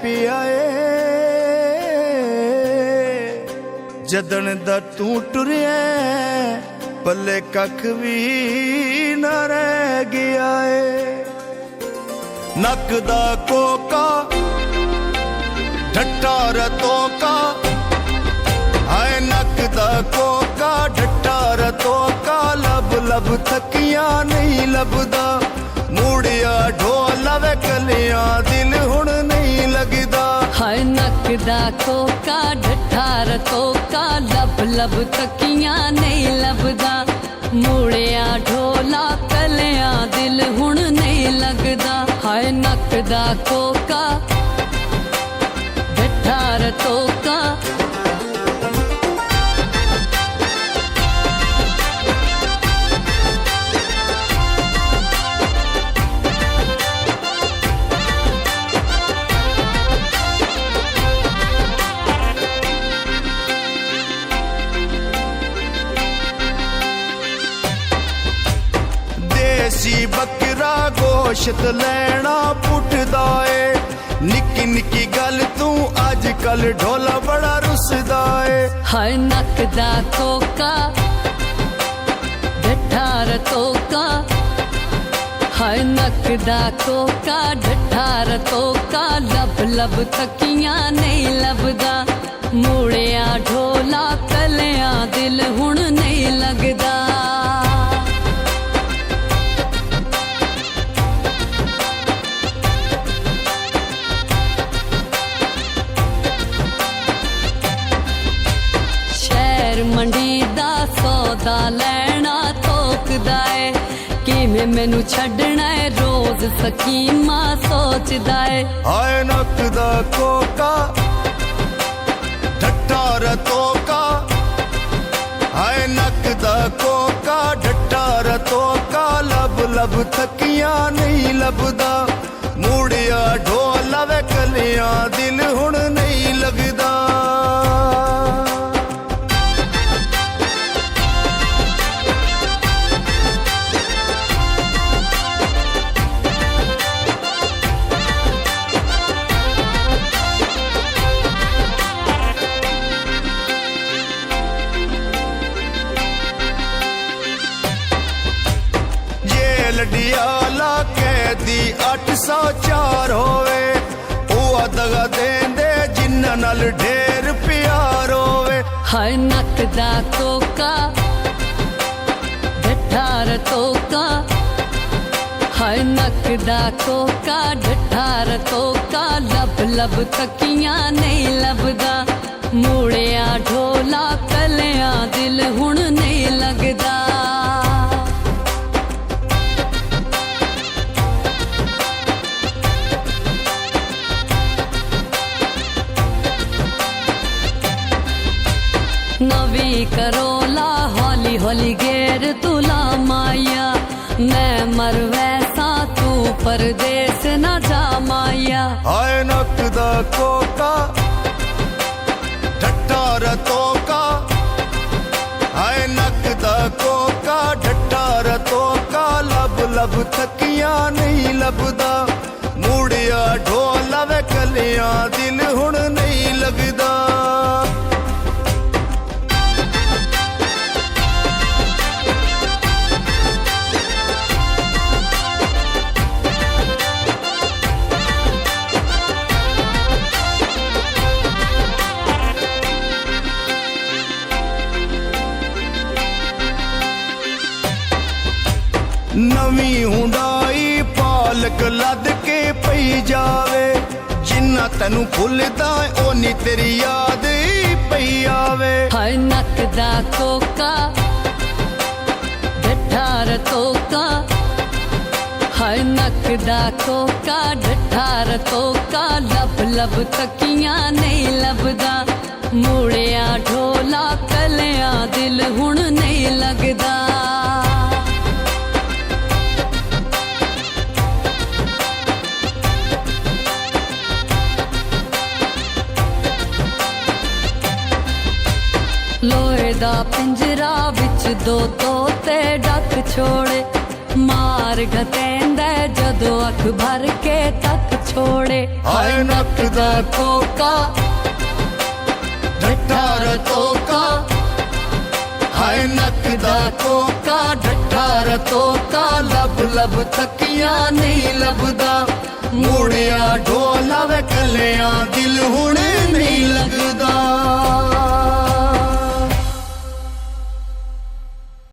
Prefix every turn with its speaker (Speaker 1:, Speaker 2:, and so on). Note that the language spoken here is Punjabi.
Speaker 1: ਪਿਆ ਏ ਜਦਣ ਦਾ ਤੂੰ ਟੁਰਿਆ ਪੱਲੇ ਕੱਖ ਵੀ ਨਾ ਰਹਿ ਗਿਆ ਏ। ਨੱਕ ਦਾ ਕੋਕਾ ਢੱਟਾ ਰਤੋਕਾ ਹਾਏ ਨੱਕ ਦਾ ਕੋਕਾ ਢੱਟਾ ਰਤੋਕਾ ਲੱਭ ਲੱਭ ਥੱਕੀਆਂ ਨਹੀਂ ਲੱਭਦਾ ਮੂੜਿਆ ਢੋਲਾ ਵੇ ਕਲਿਆਂ ਦਿਲ ਹੁਣ ਨਹੀਂ ਲੱਗਦਾ।
Speaker 2: ਹਾਏ ਨੱਕ ਦਾ ਕੋਕਾ ਢੱਠਾ ਰਤੋਕਾ ਲੱਭ ਲੱਭ ਥੱਕੀਆਂ ਨਹੀਂ ਲੱਭਦਾ ਮੂੜਿਆ ਢੋਲਾ ਕਲਿਆਂ ਦਿਲ ਹੁਣ ਨਹੀਂ ਲੱਗਦਾ। ਹਾਏ ਨੱਕ ਦਾ ਕੋਕਾ ਢੱਠਾ ਰਤੋਕਾ
Speaker 1: ਦੇਸੀ ਬੱਕਰਾ ਗੋਸ਼ਤ ਲੈਣਾ ਪੁੱਟਦਾ ਏ ਨਿੱਕੀ ਨਿੱਕੀ ਗੱਲ ਤੂੰ ਅੱਜ ਕੱਲ ਢੋਲਾ ਬੜਾ ਰੁੱਸਦਾ ਏ।
Speaker 2: ਹਾਏ ਨੱਕ ਦਾ ਕੋਕਾ ਢੱਠਾ ਰਤੋਕਾ ਹਾਏ ਨੱਕ ਦਾ ਕੋਕਾ ਢੱਠਾ ਰਤੋਕਾ ਲੱਭ ਲੱਭ ਥੱਕੀਆਂ ਨਹੀਂ ਲੱਭਦਾ ਮੂੜਿਆ ਢੋਲਾ ਕਲਿਆਂ ਦਿਲ ਹੁਣ ਨਹੀਂ ਲੱਗਦਾ। ਮੰਡੀ ਦਾ ਸੌਦਾ ਲੈਣਾ ਤੋਕਦਾ ਏ ਕਿਵੇਂ ਮੈਨੂੰ ਛੱਡਣਾ ਏ ਰੋਜ਼ ਸਕੀਮਾਂ ਸੋਚਦਾ ਏ।
Speaker 1: ਹਾਏ ਨੱਕ ਦਾ ਕੋਕਾ ਢੱਟਾ ਰਤੋਕਾ ਹਾਏ ਨੱਕ ਦਾ ਕੋਕਾ ਢੱਟਾ ਰਤੋਕਾ ਲੱਭ ਲੱਭ ਥੱਕੀਆਂ ਨਹੀਂ ਲੱਭਦਾ ਮੂੜਿਆ ਢੋਲਾ ਵੇ ਕਲਿਆਂ ਦਿਲ ਹੁਣ ਨਹੀਂ ਲੱਗਦਾ। ਲੜਿਆਲਾ ਕੈਦੀ 804 ਹੋਵੇ ਉਹ ਦਗਾ ਦੇਂਦੇ ਜਿੰਨਾਂ ਨਾਲ ਢੇਰ ਪਿਆਰ ਹੋਵੇ।
Speaker 2: ਹਾਏ ਨੱਕ ਦਾ ਕੋਕਾ ਢੱਠਾ ਰਤੋਕਾ ਹਾਏ ਨੱਕ ਦਾ ਕੋਕਾ ਢੱਠਾ ਰਤੋਕਾ ਲੱਭ ਲੱਭ ਥੱਕੀਆਂ ਨਹੀਂ ਲੱਭਦਾ ਮੂੜਿਆ ਢੋਲਾ ਕਲਿਆਂ ਦਿਲ ਹੁਣ ਨਹੀਂ ਲੱਗਦਾ। नवी करोला हौली हौली गेर तुला माया मैं मर वैसा तू परदेस न जा माया।
Speaker 1: हाय नक दा कोका ढट्टा रतोका हाय नक दा कोका ढट्टा रतोका लब लब थकिया नहीं लभदा मूड़िया ढोला वे कलियां दिल हुण नहीं लगदा। नवी हुंडाई पालक लद के पई जावे जिन्ना तेनू भुलदा ओनी तेरी याद पई आवे।
Speaker 2: हाय नक दा कोका ढट्ठा रतोका हाय नक दा कोका ढट्ठा रतोका लब लब थकियां नहीं लभदा मूड़िया ढोला कलियां दिल हुण नहीं लगदा। लोहे दा पिंजरा विच दो तोते डक छोड़े मार घतेंदा जदों अख भर के तक ਕੋੜੇ
Speaker 1: ਹਾਏ ਨੱਕ ਦਾ
Speaker 2: ਕੋਕਾ
Speaker 1: ਢੱਠਾ ਰਤੋਕਾ ਹਾਏ ਨੱਕ ਦਾ
Speaker 2: ਕੋਕਾ ਡੱਠਾ ਰਤੋਕਾ ਲੱਭ ਲੱਭ ਤੱਕੀਆਂ ਨਹੀਂ ਲੱਭਦਾ
Speaker 1: ਮੋੜਿਆ ਢੋਲਾ ਵੇ ਕੱਲਿਆਂ ਦਿਲ ਹੁਣ